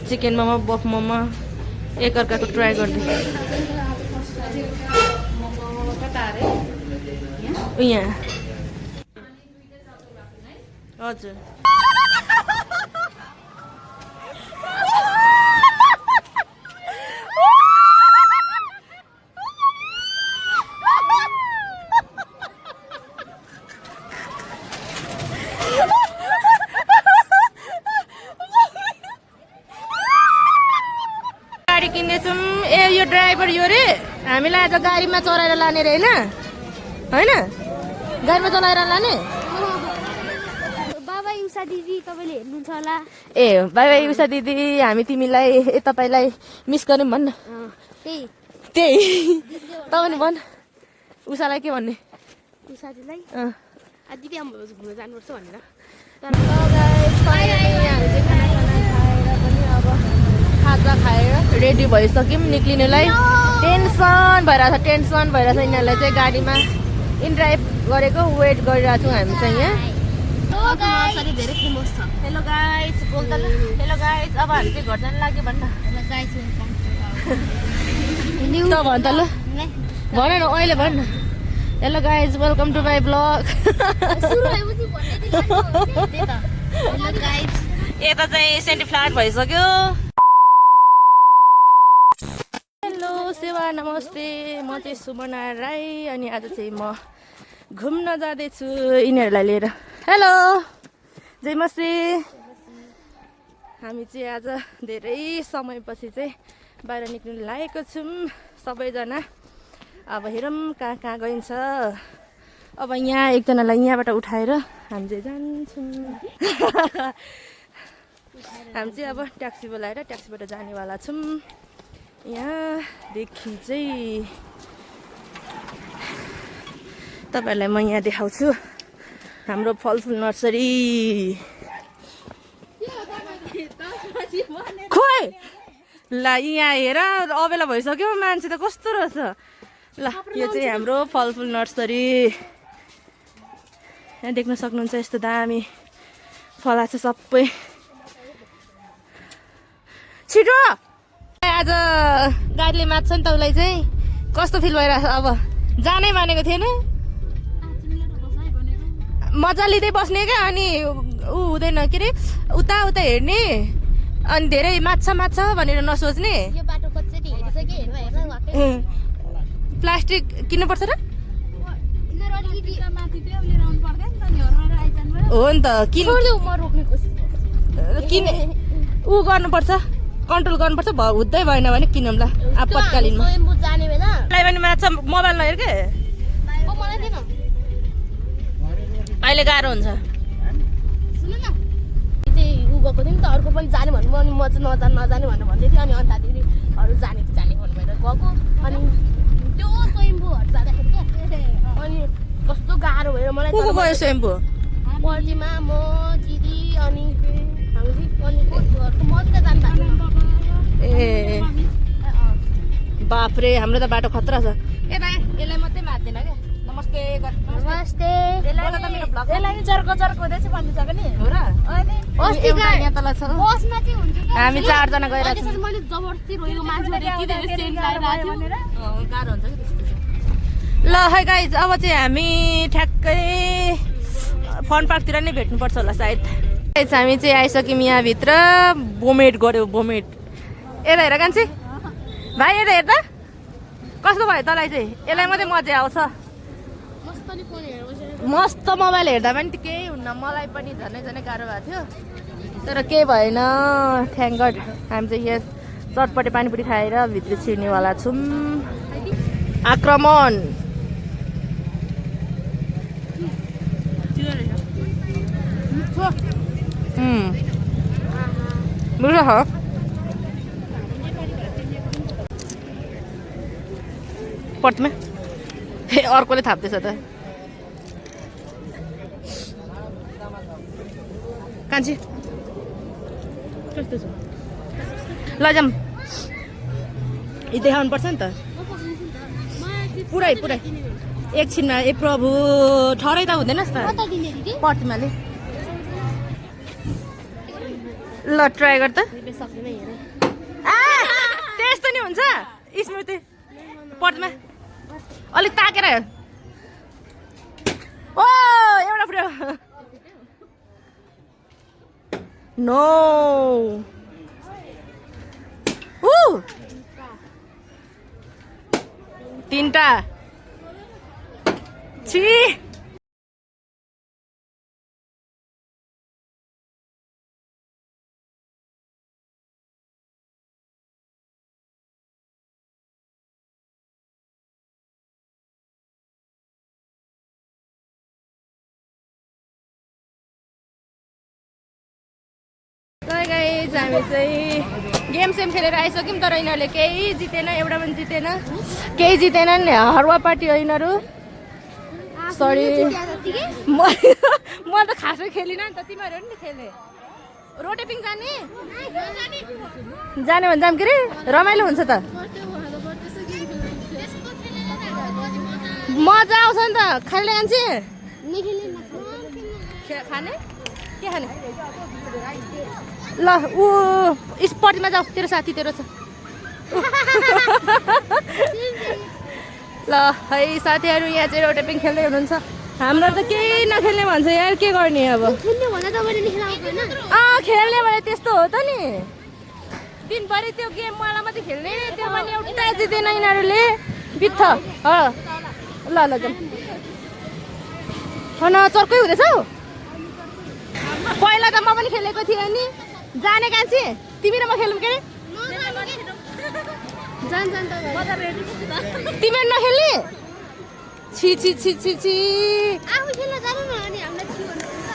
Chicken momo बफ मोमो एकअर्काको try गर्दै यहाँ हजुर गाडी किन्दैछौँ ए यो ड्राइभर यो रे हामीलाई आज गाडीमा चढाएर लाने रे होइन गाडीमा चलाएर लाने बाबा उषा दिदी तपाईँले हेर्नुहुन्छ होला ए बाई बाई उषा दिदी हामी तिमीलाई तपाईँलाई मिस गऱ्यौँ भन्न त्यही तपाईँले भन् उषालाई के भन्ने उषा दिदीलाई दिदी घुम्न जानुपर्छ भनेर खाजा खाएर रेडी भइसक्यौँ निक्लिनुलाई टेन्सन भइरहेछ यिनीहरूलाई चाहिँ गाडीमा इनड्राइभ गरेको वेट गरिरहेको छौँ हामी चाहिँ यहाँ धेरै फेमस छ हेलो गाइज बोल त ल हेलो गाइज अब हामी चाहिँ घर जानु लाग्यो भन्न त भन त ल भन न अहिले भन न hello guys welcome to my vlog यता चाहिँ सेन्टी फ्ल्याट भइसक्यो हेलो सेवा नमस्ते म चाहिँ सुमना राई अनि आज चाहिँ म घुम्न जाँदैछु यिनीहरूलाई लिएर हेलो जय मसी हामी चाहिँ आज धेरै समयपछि चाहिँ बाहिर निक्लिनु लागेको छौँ सबैजना अब हेरौँ कहाँ कहाँ गइन्छ अब यहाँ एकजनालाई यहाँबाट उठाएर हामी चाहिँ जान्छौँ हामी चाहिँ अब ट्याक्सी बोलाएर ट्याक्सीबाट जानेवाला छौँ यहाँदेखि चाहिँ तपाईँहरूलाई म यहाँ देखाउँछु हाम्रो फलफुल नर्सरी खोइ ल यहाँ हेर अबेला भइसक्यो मान्छे त कस्तो रहेछ ल यो चाहिँ हाम्रो फलफुल नर्सरी यहाँ देख्न सक्नुहुन्छ यस्तो दामी फला छ सबै छिटो आज गाडीले मात्छ नि तपाईँलाई चाहिँ कस्तो फिल भइरहेछ अब जानै मानेको थिएन मजा लिँदै बस्ने क्या अनि ऊ हुँदैन के अरे उता उता हेर्ने अनि धेरै माछा भनेर नसोच्ने प्लास्टिक किन्नुपर्छ र हो नि त किन ऊ गर्नुपर्छ कन्ट्रोल गर्नुपर्छ हुँदै भएन भने किनौँला आपतकालीनमा पनि माछा मोबाइल नहेर के अहिले गाह्रो हुन्छ गएको थियौँ त अर्को पनि जाने भन्नु अनि म चाहिँ नजाने भनेर भन्दै थिएँ अनि अन्तादिरीहरू जाने भन्नुभएर गएको अनि त्यो स्वयम्भूहरू जाँदाखेरि क्या अनि कस्तो गाह्रो भयो मलाई गयो स्वयम्भू पर्टीमा म दिदी अनि हामी अनि मजा जानु ए बाफ्रे हाम्रो त बाटो खतरा छ यसलाई मात्रै मार्दैन क्या नमस्ते यसलाई चर्को हुँदैछ भनिदिन्छ नि हो र हामी 4 जना गइरहेको छौँ मैले जबरजस्ती रोएको मान्छेले गाह्रो हुन्छ कि त्यस्तो ल है गाइज अब चाहिँ हामी ठ्याक्कै फन पार्कतिर नै भेट्नुपर्छ होला सायद हामी चाहिँ आइसक्यौँ यहाँभित्र बोमेट गऱ्यो बोमेट यता हेर कान्छी भाइ यता हेर्दा कस्तो भयो तँलाई चाहिँ यसलाई मात्रै मजा आउँछ मस्त मोबाइल हेर्दा पनि केही हुन्न मलाई पनि झनै गाह्रो भएको थियो तर केही भएन थ्याङ्क गड हामी चाहिँ यहाँ चटपटे पानीपुरी खाएर भित्र छिर्नेवाला छौँ आक्रमण मिठो छ पर्टीमा ए अर्कोले थाप्दैछ त कान्छी कस्तो छ लजाम यी देखाउनु पर्छ नि त पुरै एकछिनमा ए प्रभु ठहरै त हुँदैन नि त पर्टीमाले ल ट्राई गर त सक्दैन हेरे त्यस्तो नि हुन्छ स्मृति पटमा अलिक ताकेर ओ एउटा फुट्यो नो तीनटा छी गाइस हामी चाहिँ गेम सेम खेलेर आइसक्यौँ तर यिनीहरूले केही जितेन एउटा पनि जितेन केही जितेनन् हरुवा पार्टी हो यिनीहरू सरी म त खासै खेलिनँ नि त तिमीहरू नि खेल्ने रोटेपिङ जाने जाने भने जाऊँ के अरे रमाइलो हुन्छ त मजा आउँछ नि त खाने जान्छ खाने के खाने ल ऊ स्पटमा जाऊ तेरो साथी तेरो छ ल है साथीहरू यहाँ चाहिँ रोटेपिङ खेल्दै हुनुहुन्छ हाम्रो त केही नखेल्ने भन्छ यार के गर्ने अब खेल्ने भने त्यस्तो हो त नि दिनभरि त्यो गेम मलाई मात्रै खेल्ने त्यो पनि एउटा जितेन यिनीहरूले बित्थ हो ल ल जाउँ हो न चर्कै हुँदैछौ पहिला त म पनि खेलेको थिएँ नि जाने कान्छी तिमी र म खेलौँ के अरे तिमीहरू नखेल्ने छि छि छि छि छि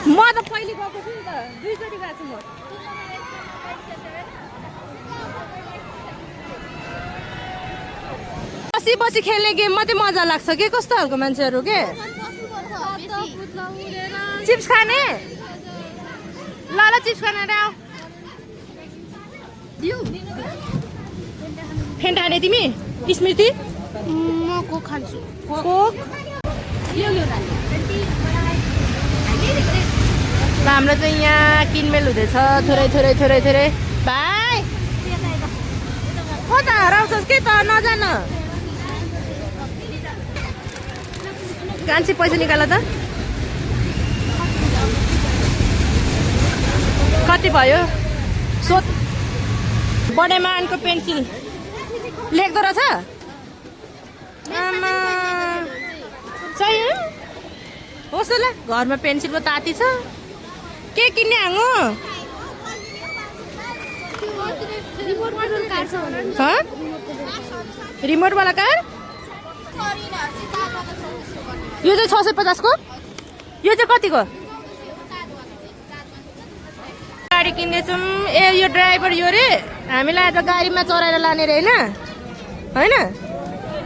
म त पहिले गएको छु नि त दुईचोटि गएको छु म बसी बसी खेल्ने गेम मात्रै मजा लाग्छ के कस्तो खालको मान्छेहरू के चिप्स खाने ल ल चिप्स खाने आऊ फेन्टा खाने तिमी स्मृति म कोक खान्छु कोक हाम्रो चाहिँ यहाँ किनमेल हुँदैछ थोरै थोरै थोरै थोरै भाइ कता हराउँछस् के त नजान कान्छी पैसा निकाल त कति भयो सोध बडेमानको पेन्सिल लेख्दो रहेछ आमा चाहियो होस् ल घरमा पेन्सिलको ताती छ के किन्ने हाङ्गो रिमोटवाला कार यो चाहिँ 650 को यो चाहिँ कतिको गाडी किन्दैछौँ ए यो ड्राइभर यो रे हामीलाई आज गाडीमा चढाएर लाने रे होइन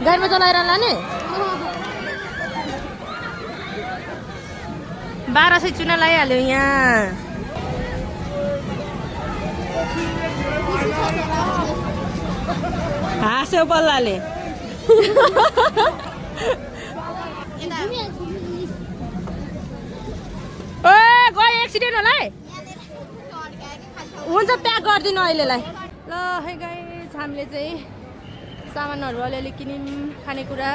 गाडीमा चलाएर लाने 1200 चुना लगाइहाल्यो यहाँ हाँस्यो बल्लाले ओ गयो एक्सिडेन्ट होला है हुन्छ प्याक गरिदिनु अहिलेलाई ल है गाइस हामीले चाहिँ सामानहरू अलिअलि किन्यौँ खानेकुरा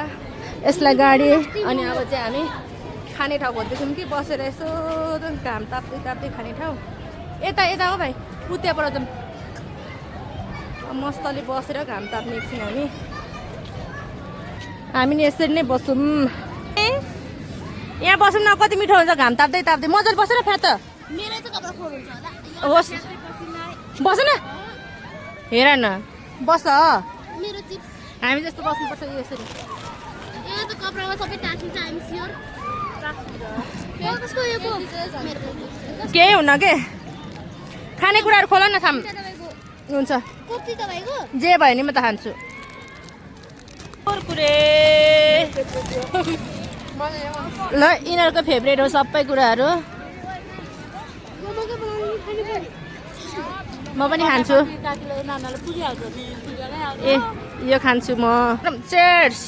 यसलाई गाडी अनि अब चाहिँ हामी खाने ठाउँ खोज्दैछौँ कि बसेर यसो घाम ताप्दै ताप्दै खाने ठाउँ यता यता हो भाइ उताबाट जाउँ मस्तले बसेर घाम ताप्ने एकछिन हामी नि यसरी नै बसौँ यहाँ बसौँ न कति मिठो हुन्छ घाम ताप्दै ताप्दै मजाले बसेर फ्याट होस् बस न हेर न बस हामी जस्तो बस्नुपर्छ यसरी केही हुन्न के खानेकुराहरू खोला न थाम हुन्छ जे भयो नि म त खान्छु कुरकुरे ल यिनीहरूको फेभरेट हो सबै कुराहरू म पनि खान्छु ए यो खान्छु म चेयर्स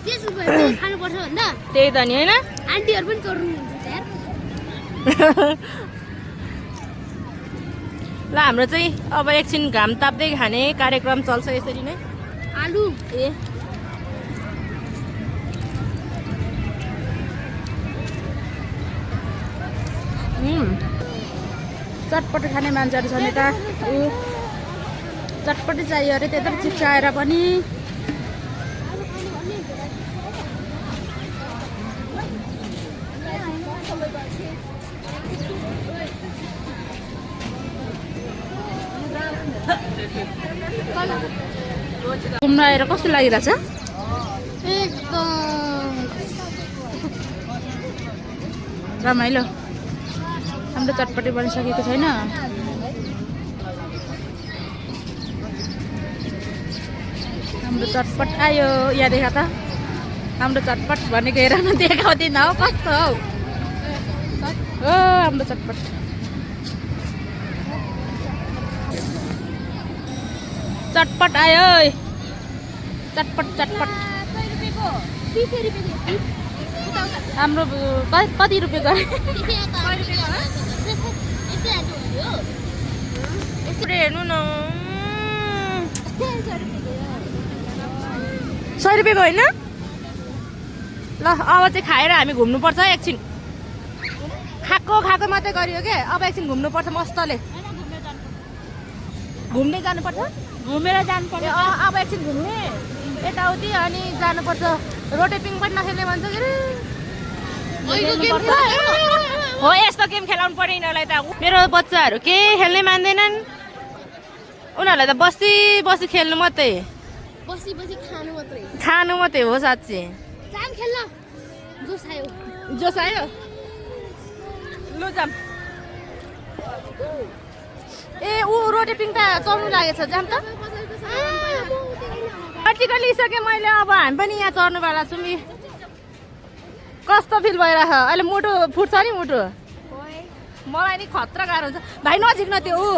त्यसो भए खानुपर्छ भन्दा त्यही त नि होइन आन्टीहरू पनि चोर्नुहुन्छ यार। ल हाम्रो चाहिँ अब एकछिन घाम ताप्दै खाने कार्यक्रम चल्छ यसरी नै। आलु ए चटपटी खाने मान्छेहरू छन् यता चटपटी चाहियो अरे त्यत्रो चिप्साएर पनि। घुम्न आएर कस्तो लागिरहेछ? एकदम रमाइलो। हाम्रो चटपटी बनिसकेको छैन। हाम्रो चटपट आयो। यहाँ देखा त हाम्रो चटपट भनेको हेर न देखाउँदिन हौ कस्तो हौ। ओ हाम्रो चटपट चटपट आयो। चटपट चटपट हाम्रो कति रुपियाँको? हेर्नु न 100 रुपियाँको होइन? ल अब चाहिँ खाएर हामी घुम्नुपर्छ एकछिन। खाएको मात्रै गरियो के अब एकछिन घुम्नुपर्छ मस्तले। घुम्दै जानुपर्छ घुमेर जानुपर्छ। अब एकछिन घुम्ने यताउति अनि जानुपर्छ। रोटेपिङ पनि नखेल्ने भन्छ के अरे हो। यस्तो गेम खेलाउनु पर्यो यिनीहरूलाई त। मेरो बच्चाहरू के खेल्नै मान्दैनन्। उनीहरूलाई त बसी बसी खेल्नु मात्रै बसी बसी खानु मात्रै हो साँच्ची। जाम खेल्न जोस आयो लु जाम। ए ऊ रोटेपिङ त चढ्नु लागेछ जाम त। आर्टिकल लिइसकेँ मैले। अब हामी पनि यहाँ चढ्नुवाला छौँ। कस्तो फिल भइरहेछ अहिले? मुटु फुट्छ नि मुटु। मलाई नि खतरा गाह्रो हुन्छ भाइ। नजिक न त्यो ऊ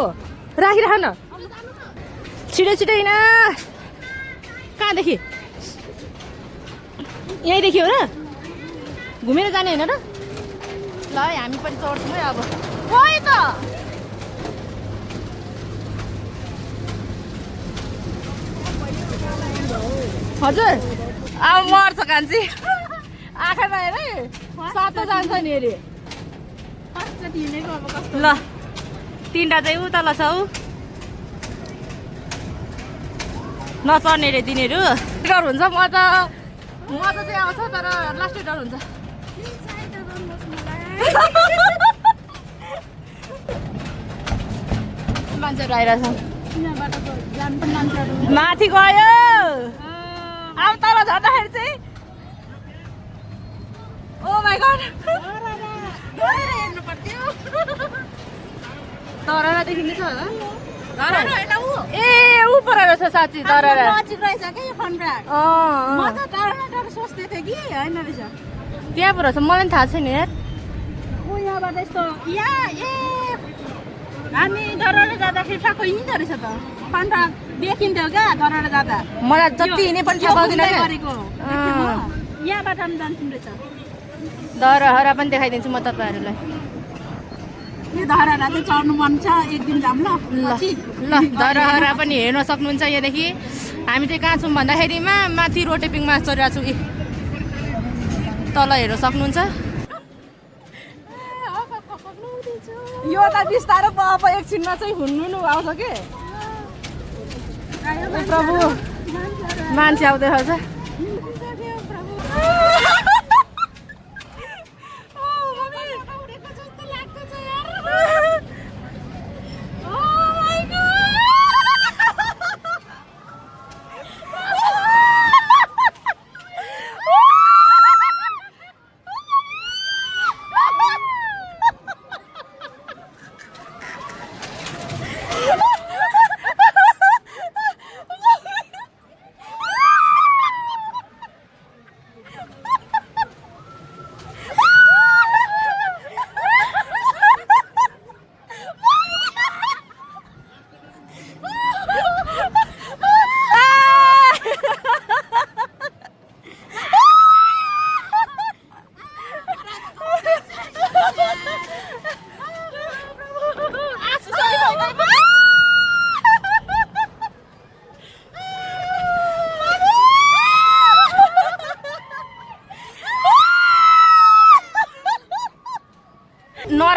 राखिराख न छिटो छिटो। होइन कहाँदेखि? यहीँदेखि हो र? घुमेर जाने होइन र? ल हामी पनि चढ्छौँ है अब। खोइ त हजुर अब मर्छ कान्छी। आँखा नहेर है सातो जान्छ नि अरे। ल 3टा चाहिँ उता ल छौ नचढ्ने रे तिनीहरू। डर हुन्छ। मजा चाहिँ आउँछ तर लास्टै डर हुन्छ। मान्छेहरू आइरहेछ माथि गयो। अब तल झर्दाखेरि चाहिँ ओ माई गड हेर्नु पर्थ्यो। तररा देखिँदैछ होला? ए ऊ पर रहेछ साँच्ची तररा। त्यहाँ पर रहेछ मलाई पनि थाहा छैन यार। हामी डरले जाँदाखेरि ठ्याक्क हिँड्दो रहेछ त। पान्डा देखिन्थ्यो क्या डरले जाँदा। मलाई जति हिँडे पनि थाहा पाउँदिन क्या। यहाँबाट पनि जान्छौँ रहेछ। दरहरा पनि देखाइदिन्छु म तपाईँहरूलाई। यो धरारा चाहिँ चढ्नु मन छ। एक दिन जाऊँ ल। ल दरहरा पनि हेर्न सक्नुहुन्छ यहाँदेखि। हामी चाहिँ कहाँ छौँ भन्दाखेरिमा माथि रोटेपिङमा चढिरहेको छु कि तल हेर्न सक्नुहुन्छ। यो त बिस्तारो अब एकछिनमा चाहिँ हुनु आउँछ के प्रभु। मान्छे आउँदै रहेछ।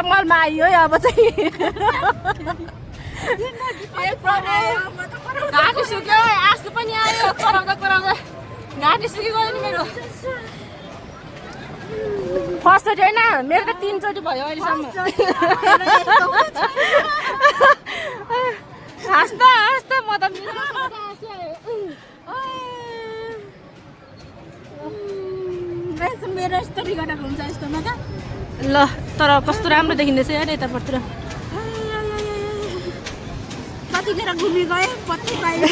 नर्मलमा आइयो है अब चाहिँ घाँटी सुक्यो आँसु पनि आयो कराउँदा घाँटी सुकेको नि मेरो फर्स्टचोटि होइन मेरो त 3 चोटि भयो अहिलेसम्म हाँस्दा म त मेरो स्टोरी गरेको हुन्छ यस्तोमा त ल तर कस्तो राम्रो देखिँदैछ यार यतापट्टि कतिखेर घुमी गएँ पत्तै पाइनँ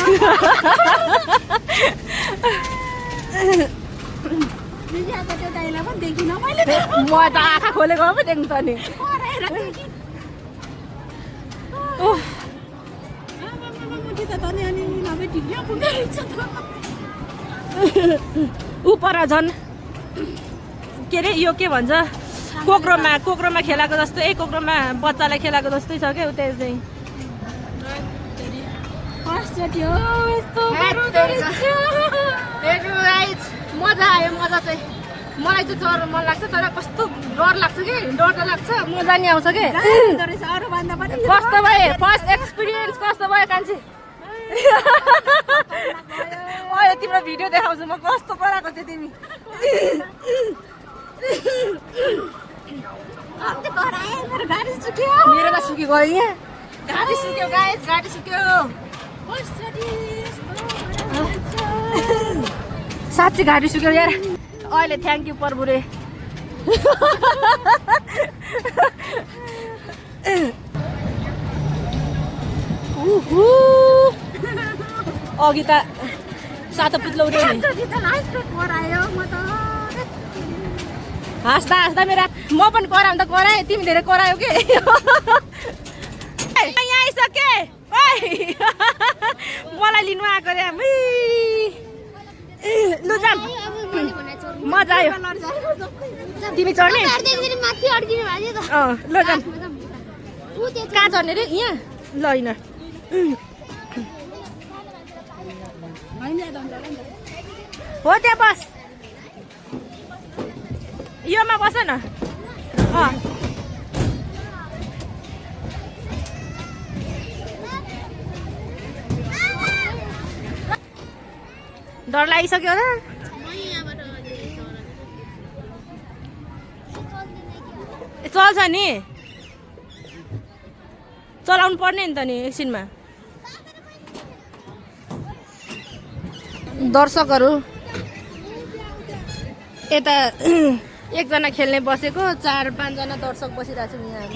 त्यो दाइलाई पनि देखिनँ मैले म त आँखा खोलेको पो देख्नु त नि उपर झन् के अरे यो के भन्छ कोक्रोमा खेलाएको जस्तै कोक्रोमा बच्चालाई खेलाएको जस्तै छ क्या उता चाहिँ मजा आयो मजा चाहिँ मलाई चाहिँ चढ्नु मन लाग्छ तर कस्तो डर लाग्छ कि डर त लाग्छ मजा नि आउँछ कि कस्तो भयो फर्स्ट एक्सपिरियन्स कस्तो भयो कान्छी अहिले तिम्रो भिडियो देखाउँछु म कस्तो कराएको थियो तिमी मेरो त सुकी गयो यहाँ घाँटी सुक्यो गाइस घाँटी सुक्यो साँच्ची घाँटी सुक्यो यार अहिले थ्याङ्क यू प्रभुरे अघि त सातो पुत्लो उठ्यो नि हाँस्दा मेरो म पनि कराउँ त कराएँ तिमी धेरै करायो कि यहाँ आइसके मलाई लिनु आएको रे लु जाम मजा आयो तिमी चढ्ने ल जाम कहाँ चढ्ने रे यहाँ ल होइन हो त्यहाँ बस योमा बस न डर लागिसक्यो होला चल्छ नि चलाउनु पर्ने नि त नि एकछिनमा दर्शकहरू यता एकजना खेल्ने बसेको 4-5 जना दर्शक बसिरहेको छ यहाँ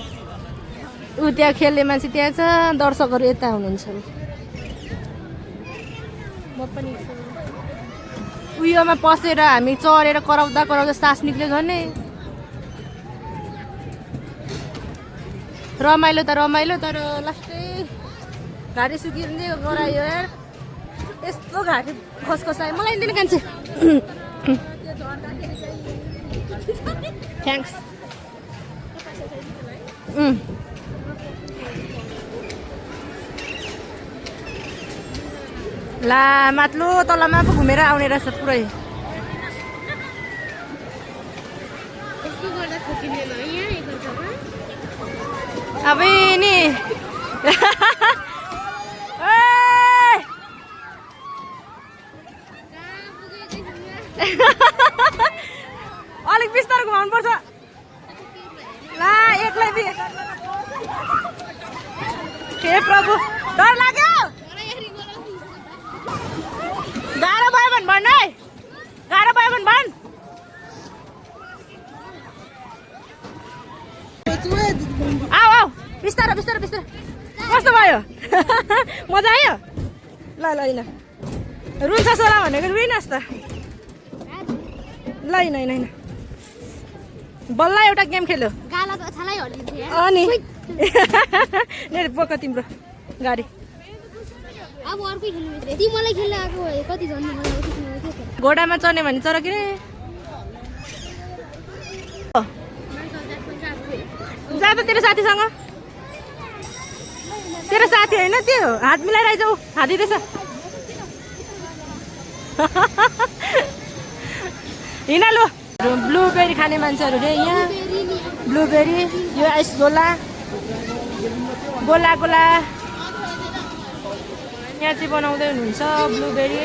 ऊ त्यहाँ खेल्ने मान्छे त्यहाँ छ दर्शकहरू यता हुनुहुन्छ म पनि उयोमा पसेर हामी चढेर कराउँदा सास निक्ल्यो झन् रमाइलो त रमाइलो तर लास्टै घाँटी सुकिँदै गरायो यार यस्तो घाँटी खसखसायो मलाई दिने कान्छे थ्याङ्क्स ला माथलो तलमा पो घुमेर आउने रहेछ पुरै अब नि अलिक बिस्तारो घुमाउनु पर्छ ला एक्लै हे प्रभु डर लाग्यो गाह्रो भयो भने भन् है गाह्रो भयो भने भन् आऊ आऊ बिस्तारो बिस्तारो बिस्तारो कस्तो भयो मजा आयो ल ल होइन रुन्छ सोला भनेको रुइनस् त ल होइन होइन होइन बल्ल एउटा गेम खेल्यो अनि मेरो बोक तिम्रो गाडी अब अर्कै खेल्नु तिमीलाई खेल्न आएको कति झन् घोडामा चढ्ने भने चढ के जा त तेरो साथीसँग तेरो साथी होइन त्यो हात मिलाएर आइजाऊ हात दिँदैछ हिँड लु ब्लुबेरी खाने मान्छेहरू रे यहाँ ब्लुबेरी यो आइस गोला गोला गोला यहाँ चाहिँ बनाउँदै हुनुहुन्छ ब्लुबेरी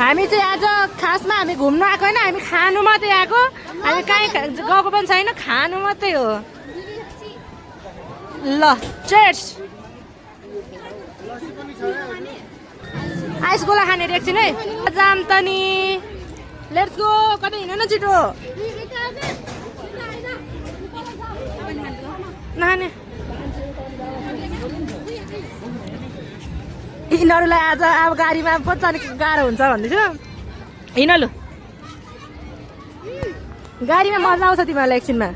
हामी चाहिँ आज खासमा हामी घुम्नु आएको होइन हामी खानु मात्रै आएको हामी कहीँ गएको पनि छैन खानु मात्रै हो ल चेयर्स आइस गोला खाने रे एकछिन है जाम त नि लेट्स गो कतै हिँड न छिटो नखाने यिनीहरूलाई आज अब गाडीमा पचाउने गाह्रो हुन्छ भन्दैछु हिँड लु गाडीमा मजा आउँछ तिमीहरूलाई एकछिनमा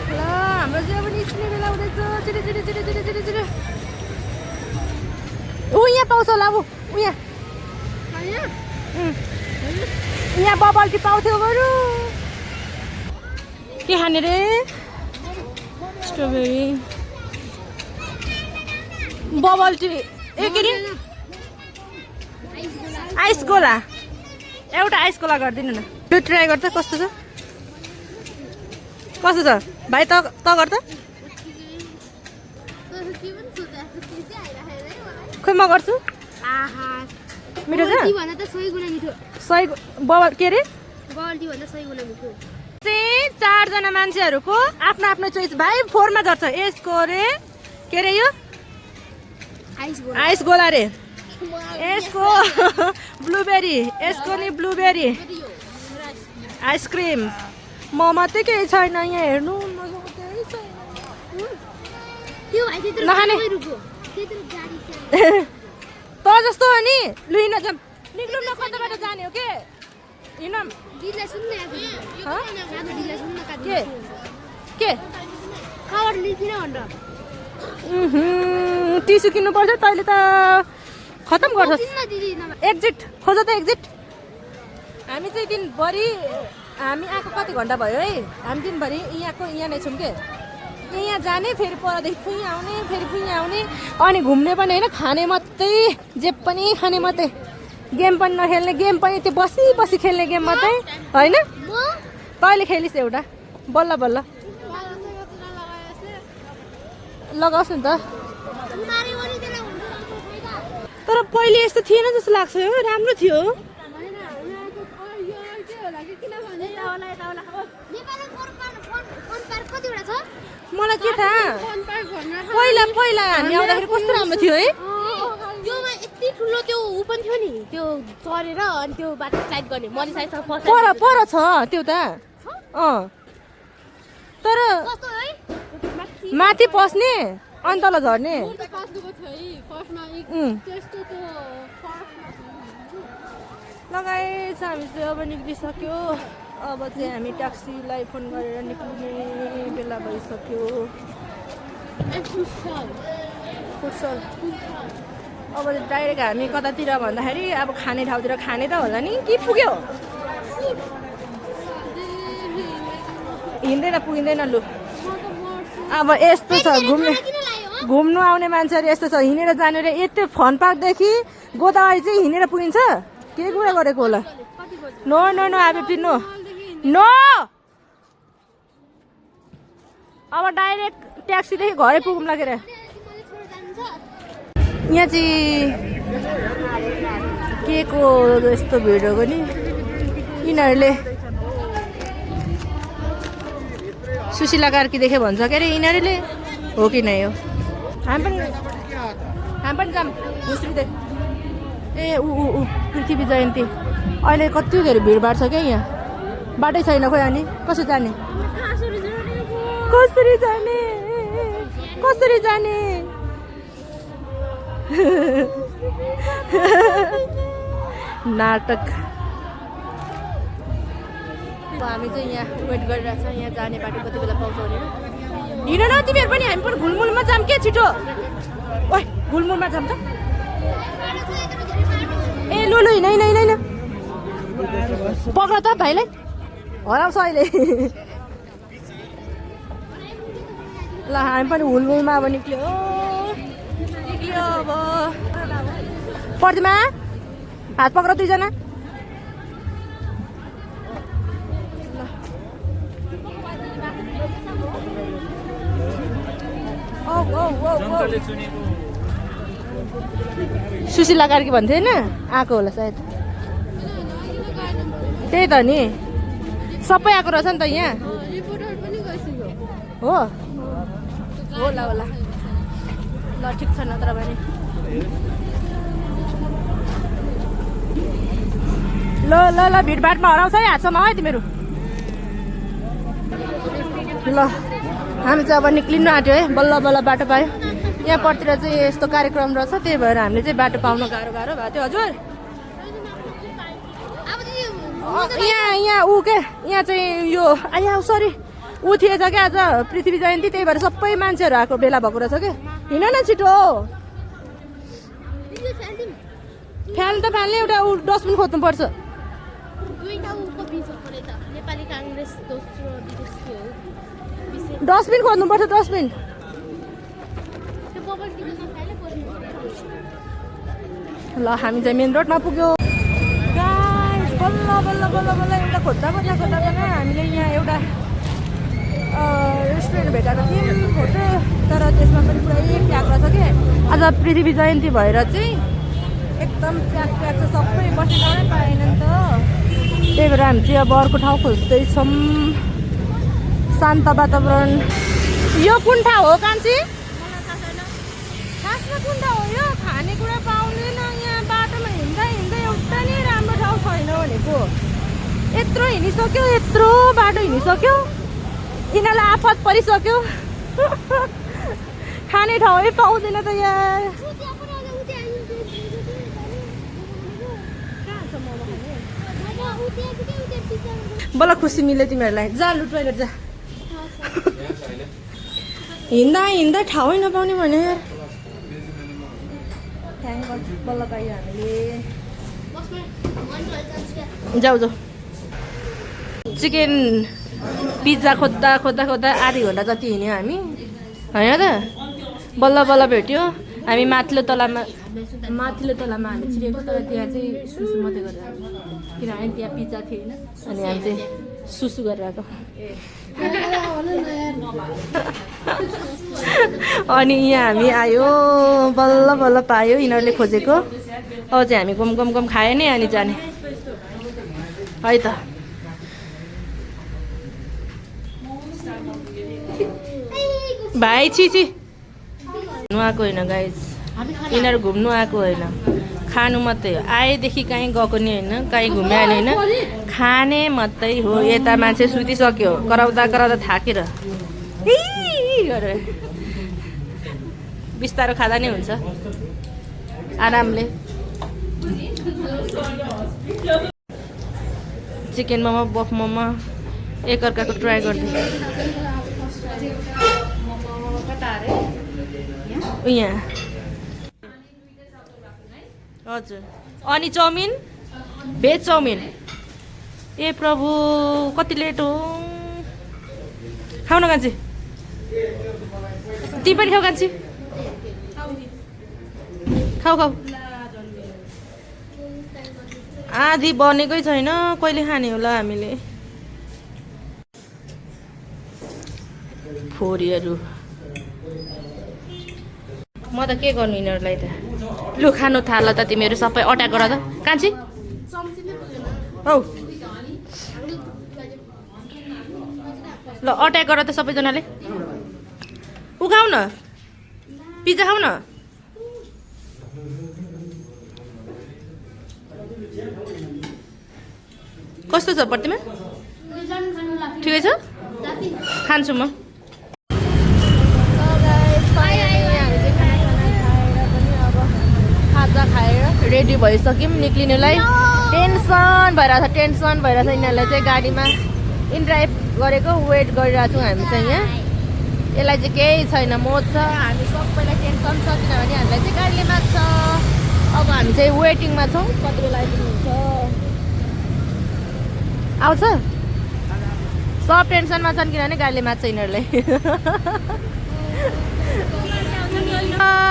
ल हाम्रो चाहिँ अब निस्किने बेला हुँदैछ छिटो छिटो छिटो छिटो छिटो छिटो ऊ यहाँ पाउँछ होला अब ऊ यहाँ बबल टी पाउँथ्यो बरु के खाने रे स्ट्रबेरी बबल टी ए के रे आइस गोला एउटा आइस गोला गरिदिनु न त्यो ट्राई गर्छ कस्तो छ कस्तो छ भाइ त गर त खोइ म गर्छु मिठो छ सही बबल के अरे चाहिँ 4 जना मान्छेहरूको आफ्नो आफ्नो चोइस भाइ 4 मा झर्छ यसको रे के रे यो आइस गोला रे यसको ब्लुबेरी यसको नि ब्लुबेरी आइसक्रिम म मात्रै केही छैन यहाँ हेर्नु नखाने त जस्तो हो नि लु हिँड जाऊँ निक्लौँ न कताबाट जाने हो के हिँडौँ के टिसु किन्नु पर्छ तैँले त खतम गर्छस् एक्जिट खोज त एक्जिट हामी चाहिँ दिनभरि हामी आएको कति घन्टा भयो है हामी दिनभरि यहाँ नै छौँ के यहाँ जाने फेरि परदेखि फुइँ आउने फेरि फुइँ आउने अनि घुम्ने पनि होइन खाने मात्रै जे पनि खाने मात्रै गेम पनि नखेल्ने गेम पनि त्यो बसी बसी खेल्ने गेम मात्रै होइन तैँले खेलिस् एउटा बल्ल बल्ल लगाओस् नि त तर पहिले यस्तो थिएन जस्तो लाग्छ हो राम्रो थियो मलाई के थाहा पहिला पहिला हामी आउँदाखेरि कस्तो राम्रो थियो है त्योमा यति ठुलो त्यो ऊ पनि थियो नि त्यो चढेर अनि त्यो बाटो स्लाइड गर्ने मरिसाइसँग फर्स्ट पर छ त्यो त तर माथि पस्ने अनि तल झर्ने लगाएछ हामी चाहिँ अब निक्लिसक्यो अब चाहिँ हामी ट्याक्सीलाई फोन गरेर निक्लिने बेला भइसक्यो फुटसल अब डाइरेक्ट हामी कतातिर भन्दाखेरि अब खाने ठाउँतिर खाने त होला नि के पुग्यो हिँड्दैन पुगिँदैन लु अब यस्तो छ घुम्नु आउने मान्छेहरू यस्तो छ हिँडेर जाने रे यति फन पार्कदेखि गोदावरी चाहिँ हिँडेर पुगिन्छ के कुरा गरेको होला नो नो नो अब नो नो अब डाइरेक्ट ट्याक्सीदेखि घरै पुगौँ लागेर यहाँ चाहिँ के को यस्तो भिड हो नि यिनीहरूले सुशीला कार्की देखे भन्छ के अरे यिनीहरूले हो कि नै हो हामी पनि जाऊँ घुस्रिँदै ए ऊ पृथ्वी जयन्ती अहिले कति धेरै भिडभाड छ क्या यहाँ बाटै छैन खोइ अनि कसरी जाने कसरी जाने नाटक हामी चाहिँ यहाँ वेट गरिरहेको छौँ यहाँ जाने बाटो कति बेला पाउँछ भनेर हिँड न तिमीहरू पनि हामी पनि घुलमुलमा जाऊँ के छिटो ओइ घुलमुलमा जाऊँ त ए लु लु हिँड पक्र त भाइलाई हराउँछ अहिले ल हामी पनि हुलमुलमा अब निक्ल्यो अब प्रतिमा हात पक्र 2 जना जनताले चुनेको सुशीला कार्की भन्थे होइन आएको होला सायद त्यही त नि सबै आएको रहेछ नि त यहाँ हो होला होला ल ठिक छ नत्र भने ल ल ल भिडभाडमा हराउँछ है हातसम्म है तिमीहरू ल हामी चाहिँ अब निक्लिनु आँट्यो है बल्ल बल्ल बाटो पायो यहाँ पर्तिर चाहिँ यस्तो कार्यक्रम रहेछ त्यही भएर हामीले चाहिँ बाटो पाउन गाह्रो गाह्रो भएको थियो हजुर यहाँ ऊ के यहाँ चाहिँ यो आया सरी ऊ थिएछ क्या आज पृथ्वी जयन्ती त्यही भएर सबै मान्छेहरू आएको बेला भएको रहेछ क्या हिँड न छिटो फ्याल्नु त फाल्ने एउटा ऊ डस्टबिन खोज्नुपर्छ नेपाली काङ्ग्रेस दोस्रो डस्टबिन खोज्नुपर्छ डस्टबिन ल हामी चाहिँ मेन रोडमा पुग्यो गाइस बल्ल बल्ल बल्ल बल्ल एउटा खोज्दा हामीले यहाँ एउटा रेस्टुरेन्ट भेटाएको थियौँ फोटो तर त्यसमा पनि पुरै प्याक रहेछ कि आज पृथ्वी जयन्ती भएर चाहिँ एकदम प्याक छ सबै बस्ने ठाउँै पाएन नि त त्यही भएर हामी चाहिँ अब अर्को ठाउँ खोज्दैछौँ शान्त वातावरण यो कुन ठाउँ हो कान्छी खासमा कुन ठाउँ हो यो खानेकुरा पाउँदैन यहाँ बाटोमा हिँड्दा हिँड्दा एउटा नि राम्रो ठाउँ छैन भनेको यत्रो हिँडिसक्यो यत्रो बाटो हिँडिसक्यो यिनीहरूलाई आफत परिसक्यो खाने ठाउँै पाउँदैन त यहाँ बल्ल खुसी मिल्यो तिमीहरूलाई जा लु टोइलेट जा हिँड्दा हिँड्दा ठाउँै नपाउने भने बल्ल पाइयो हामीले जाऊ जाऊ चिकन पिज्जा खोज्दा खोज्दा खोज्दा आधी घन्टा जति हिँड्यो हामी होइन त बल्ल बल्ल भेट्यो हामी माथिल्लो तलामा हामी छिरेको तर त्यहाँ चाहिँ सुसु मात्रै गरेर आएको किनभने त्यहाँ पिज्जा थिएन अनि हामी चाहिँ सुसु गरेर आएको अनि यहाँ हामी आयो बल्ल बल्ल पायो यिनीहरूले खोजेको अब चाहिँ हामी गम गम गम खायो नि अनि जाने है त भाइ छि घुम्नु आएको होइन गाइज यिनीहरू घुम्नु आएको होइन खानु मात्रै हो आएदेखि कहीँ गएको नि होइन कहीँ घुम्यो नि होइन खाने मात्रै हो यता मान्छे सुतिसक्यो कराउँदा कराउँदा थाकेर बिस्तारो खाँदा नै हुन्छ आरामले चिकन मोमो बफ मोमो एकअर्काको ट्राई गर्दै यहाँ हजुर अनि चाउमिन भेज चाउमिन ए प्रभु कति लेट हो खाऊ न कान्छी ती पनि खाऊ कान्छी खाऊ खाऊ आधी बनेकै छैन कहिले खाने होला हामीले फोरीहरू म त के गर्नु यिनीहरूलाई त लु खानु थाल त तिमीहरू सबै अट्याक गर त कान्छी हौ ल अट्याक गर त सबैजनाले उखाउ न पिज्जा खाऊ न कस्तो छ प्रतिमा ठिकै छ खान्छु म खाएर रेडी भइसक्यौँ निक्लिनुलाई टेन्सन भइरहेको छ यिनीहरूलाई चाहिँ गाडीमा इनड्राइभ गरेको वेट गरिरहेको छौँ हामी चाहिँ यहाँ यसलाई चाहिँ केही छैन मोज छ हामी सबैलाई टेन्सन छ किनभने हामीलाई चाहिँ गाडीले माग्छ अब हामी चाहिँ वेटिङमा छौँ कति बेला आइपुग्नुहुन्छ आउँछ सब टेन्सनमा छन् किनभने गाडीले माग्छ यिनीहरूले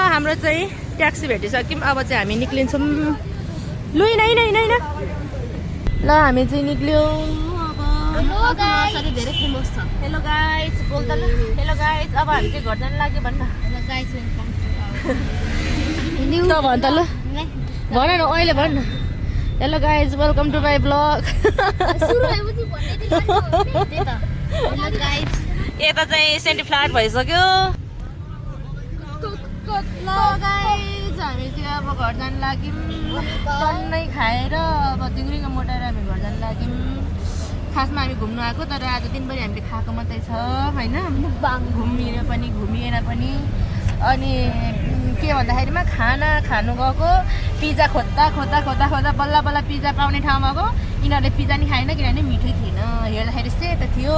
हाम्रो चाहिँ ट्याक्सी भेटिसक्यौँ अब चाहिँ हामी निक्लिन्छौँ लु हिँड ल हामी चाहिँ निक्ल्यौँ अब हेलो गाइस धेरै फेमस छ हेलो गाइज बोल त ल हेलो गाइज अब हामी चाहिँ घर जानु लाग्यो भन्न हेलो गाइस वेलकम त भन त ल भन न अहिले भन न hello guys welcome to my vlog सुरु भएपछि भन्ने त्यही त हेलो गाइस यता चाहिँ सेन्टी फ्ल्याट भइसक्यो ल गाइज हामी चाहिँ अब घर जानु लाग्यौँ टन्नै खाएर अब दिउँरिङ मोटाएर हामी घर जानु लाग्यौँ खासमा हामी घुम्नु आएको तर आज दिनभरि हामीले खाएको मात्रै छ होइन घुमिएर पनि अनि के भन्दाखेरिमा खाना खानु गएको पिज्जा खोज्दा बल्ल पिज्जा पाउने ठाउँमा गयो यिनीहरूले पिज्जा नि खाएन किनभने मिठै थिएन हेर्दाखेरि सेतो थियो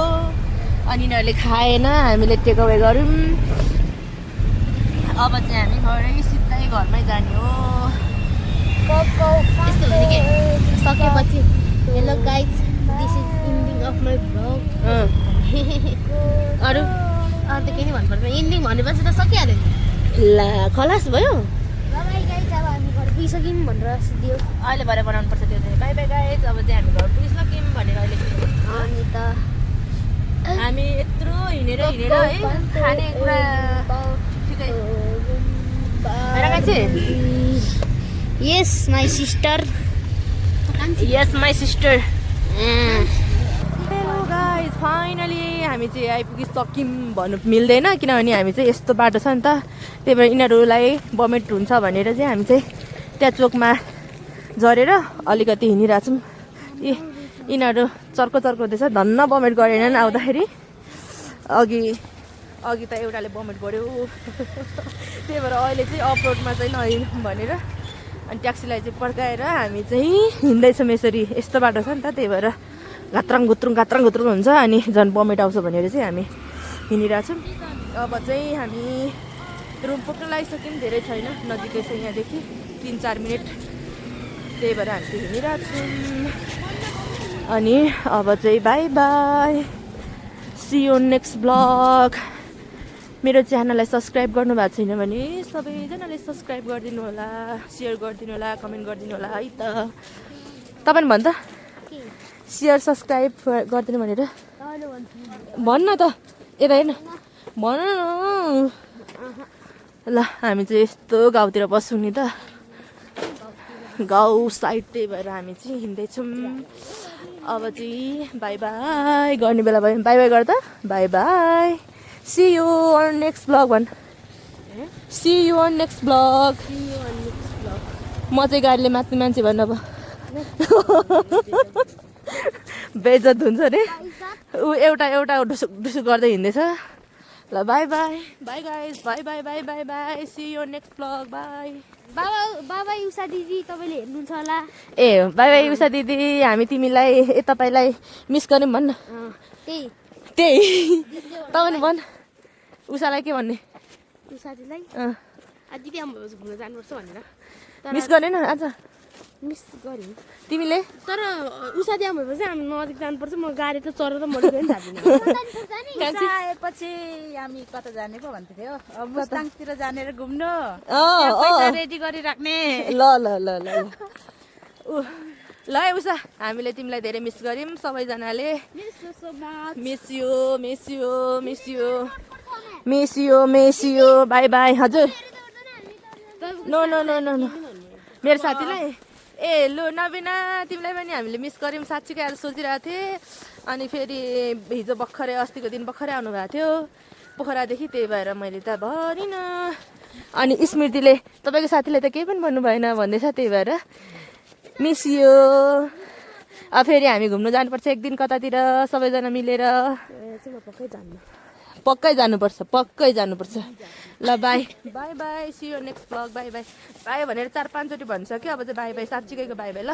अनि यिनीहरूले खाएन हामीले टेक अवे गऱ्यौँ अब चाहिँ हामी घरै सिधै घरमै जाने हो यस्तो हो नि के सकेपछि hello guys this is ending of my vlog अरू अन्त के नि भन्नुपर्छ एन्डिङ भनेपछि त सकिहाल्यो नि ला खलास भयो बाई गाइस अब हामी घर पुगिसक्यौँ भनेर सिद्धि अहिले भरे बनाउनु पर्छ त्यो चाहिँ बाई गाइज अब चाहिँ हामी घर पुगिसक्यौँ भनेर अहिले अनि त हामी यत्रो हिँडेर है खानेकुरा ठिकै yes my sister yes my sister hello guys finally हामी चाहिँ आइपुगिसक्यौँ भन्नु मिल्दैन किनभने हामी चाहिँ यस्तो बाटो छ नि त त्यही भएर यिनीहरूलाई बमेट हुन्छ भनेर चाहिँ हामी चाहिँ त्यहाँ चोकमा झरेर अलिकति हिँडिरहेछौँ यिनीहरू चर्को हुँदैछ धन्न बमेट गरेनन् आउँदाखेरि अघि त एउटाले बमेट गऱ्यो त्यही भएर अहिले चाहिँ अफ रोडमा चाहिँ नहिँडौँ भनेर अनि ट्याक्सीलाई चाहिँ पर्काएर हामी चाहिँ हिँड्दैछौँ यसरी यस्तो बाटो छ नि त त्यही भएर घात्राङ घुत्रुङ हुन्छ अनि झन् बमेट आउँछ भनेर चाहिँ हामी हिँडिरहेछौँ अब चाहिँ हामी रुम पुग्न लागिसक्यौँ धेरै छैन नजिकै छ यहाँदेखि 3-4 मिनट त्यही भएर हामी चाहिँ हिँडिरहेछौँ अनि अब चाहिँ bye see you next vlog मेरो च्यानललाई सब्सक्राइब गर्नु भएको छैन भने सबैजनाले सब्सक्राइब गरिदिनु होला सेयर गरिदिनु होला कमेन्ट गरिदिनु होला है त तपाईँ भन् त सेयर सब्सक्राइब गरिदिनु भनेर भन्न त यता हेर्न भन न ल हामी चाहिँ यस्तो गाउँतिर बस्छौँ नि त गाउँ साइड त्यही भएर हामी चाहिँ हिँड्दैछौँ अब चाहिँ बाई गर्ने बेला भयो बाई गर त bye see you on next blog भन् see you on next blog म चाहिँ गाडीले माथि मान्छे भन्नु अब बेइज्जत हुन्छ अरे ऊ एउटा डुसुक गर्दै हिँड्दैछ ल bye guys bye see you next vlog bye बाबा उषा दिदी तपाईँले हेर्नुहुन्छ होला ए बाई उषा दिदी हामी तिमीलाई तपाईँलाई मिस गऱ्यौँ भन्न त्यही तपाईँले भन् उषालाई के भन्ने उषा दिदीलाई दिदी आउनु भएपछि घुम्न जानुपर्छ भनेर मिस गरेन आज मिस गऱ्यौँ तिमीले तर उषा दिदी आउनु भएपछि हामी नजिक जानुपर्छ म गाडी त चढेर मरेर पनि जाँदिनँ आएपछि हामी कता जाने पो भन्दै थियो अब मुस्ताङतिर जानेर घुम्नु रेडी गरिराख्ने ल ल है उषा हामीले तिमीलाई धेरै मिस गर्यौँ सबैजनाले मिस यू बाई हजुर नो मेरो साथीलाई ए लु नबिना तिमीलाई पनि हामीले मिस गर्यौँ साँच्चीकै आज सोचिरहेको थिएँ अनि फेरि हिजो अस्तिको दिन भर्खरै आउनु भएको थियो पोखरादेखि त्यही भएर मैले त भनिनँ अनि स्मृतिले तपाईँको साथीले त केही पनि भन्नु भएन भन्दैछ त्यही भएर मिस यू अब फेरि हामी घुम्नु जानुपर्छ एक दिन कतातिर सबैजना मिलेर पक्कै जानुपर्छ ल bye see you next vlog bye भनेर 4-5 चोटि भनिसक्यो अब चाहिँ बाई साँच्चीकैको बाई ल